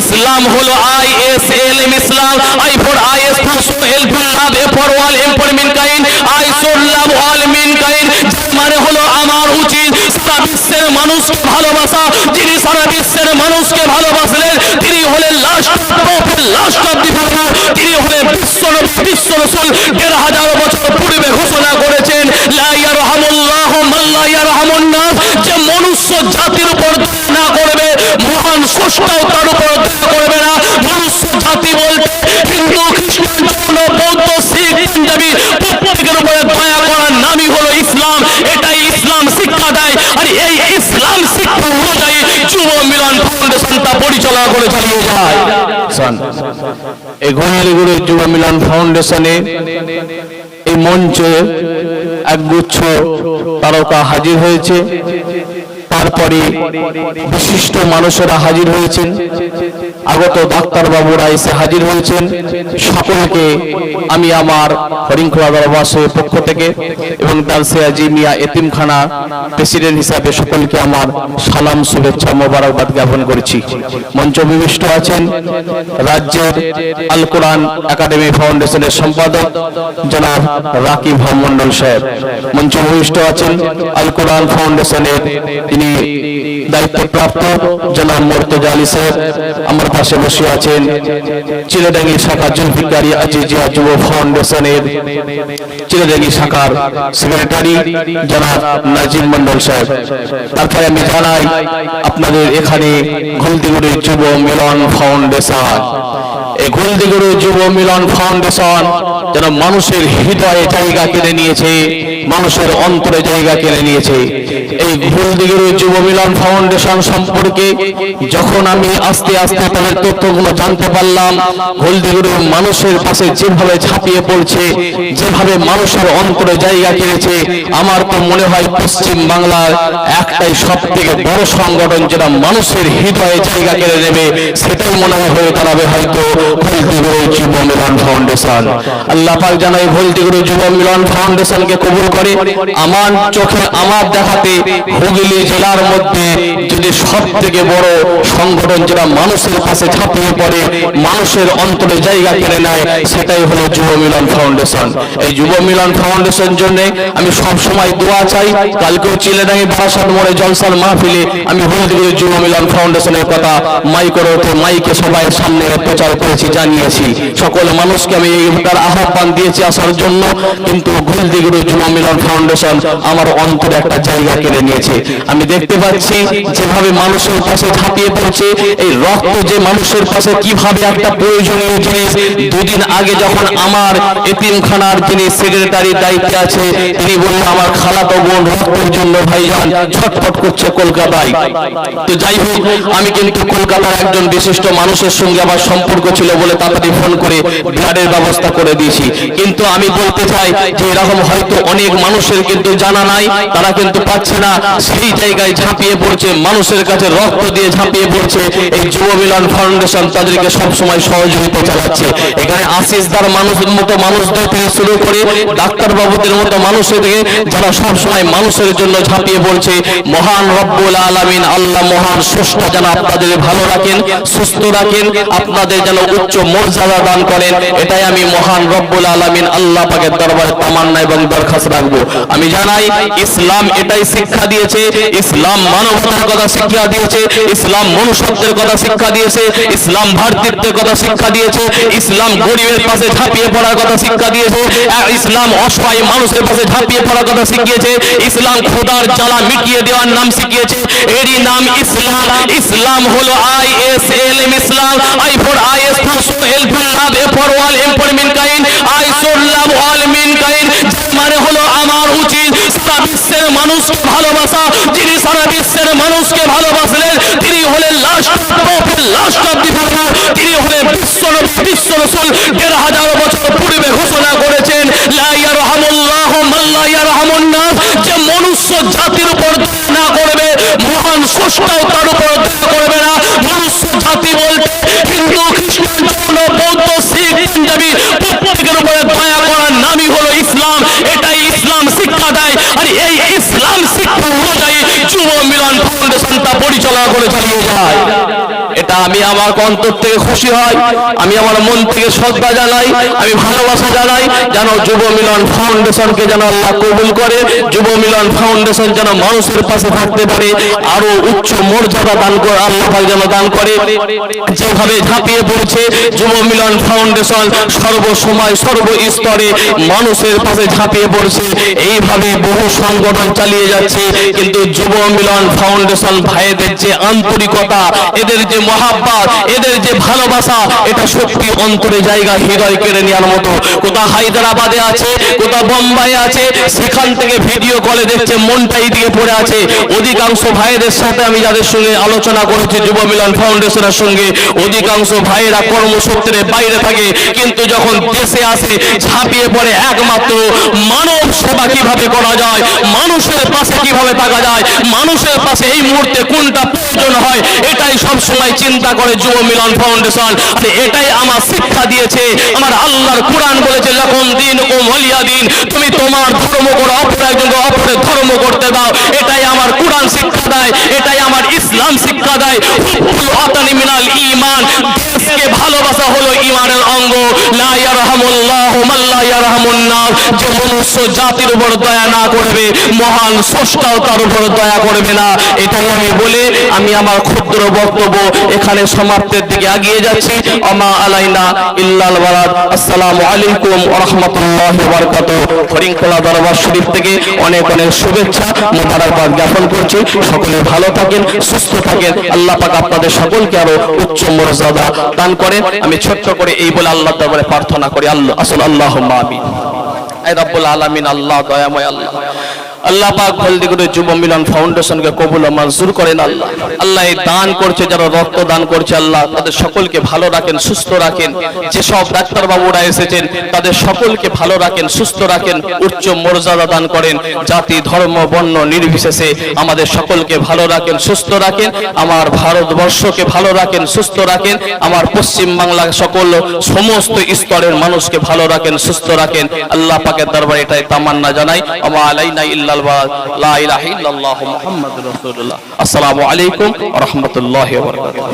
ইসলাম হলো ISLM Islam, I for IS for helpful love, A for all, M for mankind, I should love all mankind। মানে হলো আমার উচিত সারা বিশ্বের মানুষকে ভালোবাসা। যিনি সারা বিশ্বের মানুষকে ভালোবাসলেন তিনি হলেন last prophet, last of the prophet. তিনি হলেন বিশ্ব রাসূল। ১৫০০ বছর পূর্বে ঘোষণা করেছেন লা ইয়ারহামুল্লাহু মান লা ইয়ারহামুন নাস। যে মনুষ্য জাতির উপর দয়া না করবে মহান স্রষ্টাও তার উপর দয়া করবে না। মনুষ্য জাতি বলতে হিন্দু, খ্রিস্টান, জৈন, বৌদ্ধ, শিখ, পাঞ্জাবি প্রত্যেকের উপরে দয়া করার নামই হলো ইসলাম। এটাই ইসলাম শিক্ষা দেয়। আর এই ইসলাম শিক্ষা অনুযায়ী যুব মিলন ফাউন্ডেশন তা পরিচালনা করে চালিয়ে যায়। এই ঘোষালীগুড়ির যুব মিলন ফাউন্ডেশনে এই মঞ্চে একগুচ্ছ তারকা হাজির হয়েছে। তারপরে বিশিষ্ট মানুষেরা হাজির হয়েছেন, আগত ডাক্তারবাবুরা এসে হাজির হয়েছেন। সকলকে আমি আমার হরিংখোলা দরবারের পক্ষ থেকে এবং দালসিয়া জিমিয়া এতিমখানা প্রেসিডেন্ট হিসাবে সকলকে আমার সালাম, শুভেচ্ছা, মোবারকবাদ জ্ঞাপন করছি। মঞ্চ বিশিষ্ট আছেন রাজ্যের আল কোরআন একাডেমি ফাউন্ডেশনের সম্পাদক জনাব রাকিব মন্ডল সাহেব। মঞ্চ বিশিষ্ট আছেন আল কোরআন ফাউন্ডেশনের তিনি দায়িত্বপ্রাপ্ত জনাব মুর্তজা আলী সাহেব। আমার পাশে বসে আছেন চিলেডাঙ্গি শাখা জুলফিকার আজিজিয়া যুব ফাউন্ডেশনের চিলেডাঙ্গি শাখার সেক্রেটারি জনাব নাজিম মন্ডল সাহেব। তারপরে আমি জানাই আপনাদের এখানে ঘুলদিগুড়ির যুব মিলন ফাউন্ডেশন, এই ঘুলদিগুড়ির যুব মিলন ফাউন্ডেশন যেন মানুষের হৃদয়ে জায়গা কিনে নিয়েছে, মানুষের অন্তরে জায়গা কিনে নিয়েছে। এই ঘুলদিগুড়ির যুব মিলন ফাউন্ডেশন সম্পর্কে যখন আমি আস্তে আস্তে তাদের তথ্যগুলো জানতে পারলাম, ঘুলদিগুড়ির মানুষের পাশে যেভাবে ঝাঁপিয়ে পড়ছে, যেভাবে মানুষের অন্তরে জায়গা কিনেছে, আমার তো মনে হয় পশ্চিম বাংলার একটাই সব থেকে বড় সংগঠন যেটা মানুষের হৃদয়ে জায়গা কেড়ে নেবে, সেটাই মনে হয় হয়ে দাঁড়াবে হয়তো ঘুলদিগুড়ির যুব মিলন ফাউন্ডেশন। আল্লাহ পাক যেন এই ঘুলদিগুড়ির যুব মিলন ফাউন্ডেশনকে কবুল করে। আমার চোখে আমার দেখাতে হুগলি জেলার মধ্যে যদি সব থেকে বড় সংগঠন যেটা মানুষের পাশে ঝাঁপিয়ে পড়ে, মানুষের অন্তরে জায়গা কেড়ে নেয়, সেটাই হলো যুব মিলন ফাউন্ডেশন। এই যুব মিলন ফাউন্ডেশন জন্য আমি সব সময় দোয়া চাই। কালকেও চিলেডাঙ্গি বারাসাত মোড়ে জলসার মাহফিলে আমি ঘুলদিগুড়ির যুব মিলন ফাউন্ডেশনের কথা মাইকে সবাই সামনে প্রচার করেছি, জানিয়েছি। সকল মানুষকে আমি এইটার আহ্বান দিয়েছি আসার জন্য, কিন্তু ঘুলদিগুড়ির যুব মিলন ফাউন্ডেশন আমার অন্তরে একটা জায়গা কেড়ে নিয়েছে। আমি দেখতে পাচ্ছি যেভাবে মানুষের পাশে ঝাঁপিয়ে পড়ছে, এই রক্ত যে মানুষের পাশে কিভাবে একটা প্রয়োজনীয় জিনিস। দুদিন আগে যখন আমার এতিমখানার যিনি সেক্রেটারির দায়িত্বে আছে তিনি বললেন আমার খালাতো বোন রক্তের জন্য ভাইজান ছটফট করছে কলকাতায়। তো যাই হোক, আমি কিন্তু কলকাতার একজন বিশিষ্ট মানুষের সঙ্গে আমার সম্পর্ক ছিল বলে তাড়াতাড়ি ফোন করে ব্লাডের ব্যবস্থা করে দিয়েছি। কিন্তু আমি বলতে চাই যে এরকম হয়তো অনেক মানুষের কিন্তু জানা নাই, তারা কিন্তু পাচ্ছে না, সেই জায়গায় ঝাঁপিয়ে পড়ছে, মানুষের কাছে রক্ত দিয়ে ঝাঁপিয়ে পড়ছে। এই যুব মিলন ফাউন্ডেশন তাদেরকে সবসময় সহযোগিতা চালাচ্ছে। এখানে আশিসদার মানুষের মতো মানুষদের থেকে শুরু করে ডাক্তারবাবুদের মতো মানুষের থেকে যারা সবসময় মানুষের জন্য ঝাঁপিয়ে পড়ছে। মহান রব্বুল আলামিন আল্লাহ মহান স্রষ্টা যেন আপনাদের ভালো রাখেন, সুস্থ রাখেন, আপনাদের যেন উচ্চ মর্যাদা দান করেন, এটাই আমি মহান রব্বুল আলামিন আল্লাহ পাকের দরবারে তামান্না এবং দরখাস্ত রাখবো। আমি জানাই ইসলাম এটাই শিক্ষা দিয়েছে, ইসলাম মানবতার কথা শিক্ষা দিয়েছে, ইসলাম মনুষ্যত্বের কথা শিক্ষা দিয়েছে, ইসলাম ভাতৃত্বের কথা শিক্ষা দিয়েছে, ইসলাম গরিবের পাশে ঝাঁপিয়ে পড়ার কথা শিক্ষা দিয়েছে, ইসলাম অসহায় মানুষের পাশে ঝাঁপিয়ে পড়ার কথা শিখিয়েছে, ইসলাম খোদার জ্বালা মিটিয়ে দেওয়ার নাম শিখিয়েছে, এরই নাম ইসলাম। ইসলাম হলো ISLM Islam, I for IS for helpful love, A for all, M for mankind, I should love all mankind। মানে হলো আমার উচিত সারা বিশ্বের মানুষকে ভালোবাসা। যিনি সারা বিশ্বের মানুষকে ভালোবাসলেন তিনি হলেন last prophet, last of the prophet. তিনি হলেন বিশ্ব রাসূল। ১৫০০ বছর পূর্বে ঘোষণা করেছেন লা ইয়ারহামুল্লাহু মান লা ইয়ারহামুন নাস। যে মনুষ্য জাতির উপর দয়া না করবে মহান স্রষ্টাও তার উপর দয়া করবে না। মনুষ্য জাতি বলতে হিন্দু, খ্রিস্টান, জৈন, বৌদ্ধ, শিখ, পাঞ্জাবি প্রত্যেকের উপরে দয়া করার নামই হলো ইসলাম। এটাই ইসলাম শিক্ষা দেয়। আর এই ইসলাম শিক্ষা অনুযায়ী যুব মিলন ফাউন্ডেশন তা পরিচালনা করে চালিয়ে যায়। এটা আমি আমার অন্তর থেকে খুশি হয়, আমি আমার মন থেকে শ্রদ্ধা জানাই, আমি ভালোবাসা জানাই যেন যুব মিলন ফাউন্ডেশনকে যেন আল্লাহ কবুল করে, যুব মিলন ফাউন্ডেশন যেন মানুষের পাশে থাকতে পারে, আরো উচ্চ মর্যাদা দান করে আল্লাহ পাক যেন দান করে। যেভাবে ঝাঁপিয়ে পড়ছে যুব মিলন ফাউন্ডেশন সর্বসময় সর্বস্তরে মানুষের পাশে ঝাঁপিয়ে পড়ছে, এইভাবে বহু সংগঠন চালিয়ে যাচ্ছে। কিন্তু যুব মিলন ফাউন্ডেশন ভাইদের যে আন্তরিকতা, এদের যে মহাব্বত, এদের যে ভালোবাসা, এটা সত্যি অন্তরে জায়গা, হৃদয় কেড়ে নেওয়ার মতো। কোথা হায়দ্রাবাদে আছে, কোথা বোম্বাই আছে, সেখান থেকে ভিডিও কলে দেখছে, মনটাই দিয়ে পড়ে আছে। অধিকাংশ ভাইদের সাথে আমি যাদের সঙ্গে আলোচনা করেছি যুব মিলন ফাউন্ডেশনের সঙ্গে, অধিকাংশ ভাইয়েরা কর্মসূত্রে বাইরে থাকে, কিন্তু যখন দেশে আসে ঝাঁপিয়ে পড়ে একমাত্র মানব সেবা কিভাবে করা যায়, মানুষের পাশে কিভাবে থাকা যায়, মানুষের পাশে এই মুহূর্তে কোনটা প্রয়োজন হয়, এটাই সব সময় চিন্তা করে যুব মিলন ফাউন্ডেশন। আর এটাই আমার শিক্ষা দিয়েছে আমার আল্লাহর কোরআন বলেছে, লাকুম দীনুকুম ওয়ালিয়া দীন, তুমি তোমার ধর্ম করো, অপর একজনকে অপরের ধর্ম করতে দাও। এটাই আমার কোরআন শিক্ষা দেয়, এটাই আমার ইসলাম শিক্ষা দেয়। হুব্বুল ওয়াতানি মিনাল ঈমান, দেশকে ভালোবাসা হলো ঈমানের অঙ্গ। লা ইয়ারহামুল্লাহু মান লা ইয়ারহামুন নাস, যে মনুষ্য জাতির উপর দয়া না করবে, মহান স্রষ্টাও তার উপর দয়া করবে না। এটাই আমি বলে আমি আমার ক্ষুদ্র বক্তব্য এখানে সমাপ্তির দিকে এগিয়ে যাচ্ছি। আমা আলাইনা ইল্লাল বালাগ। আসসালামু আলাইকুম ওয়া রাহমাতুল্লাহি ওয়া বারাকাতুহু। ফরিংখোলা দরবার শরীফ থেকে অনেক অনেক শুভেচ্ছা মোবারকবাদ জ্ঞাপন করছি। সকলে ভালো থাকেন, সুস্থ থাকেন, আল্লাহ পাক আপনাদের সকলকে আরো উচ্চ মর্যাদা দান করেন। আমি ছোট্ট করে এই বলে আল্লাহর দরবারে প্রার্থনা করি, আল্লাহ আসল আল্লাহুম্মা আমিন। আয় রব্বুল আলামিন, আল্লাহ দয়াময় আল্লাহ, আল্লাহ পাক জলদি করে যুব মিলন ফাউন্ডেশনকে কবুল ও মঞ্জুর করেন। আল্লাহ আল্লাহ এই দান করছে, যারা রক্ত দান করছে, আল্লাহ তাদের সকলকে ভালো রাখেন, সুস্থ রাখেন। যেসব ডাক্তার বাবুরা এসেছেন তাদের সকলকে ভালো রাখেন, সুস্থ রাখেন, উচ্চ মর্যাদা দান করেন। জাতি ধর্ম বর্ণ নির্বিশেষে আমাদের সকলকে ভালো রাখেন, সুস্থ রাখেন। আমার ভারতবর্ষকে ভালো রাখেন, সুস্থ রাখেন। আমার পশ্চিম বাংলা সকল সমস্ত স্তরের মানুষকে ভালো রাখেন, সুস্থ রাখেন। আল্লাহ পাকের দরবারে এটাই তামান্না জানাই। আমা আলাইনা ইল্লাল বালাগ, লা ইলাহা ইল্লাল্লাহু মুহাম্মাদুর রাসূলুল্লাহ। আসসালামু আলাইকুম ওয়া রাহমাতুল্লাহি ওয়া বারাকাতুহু।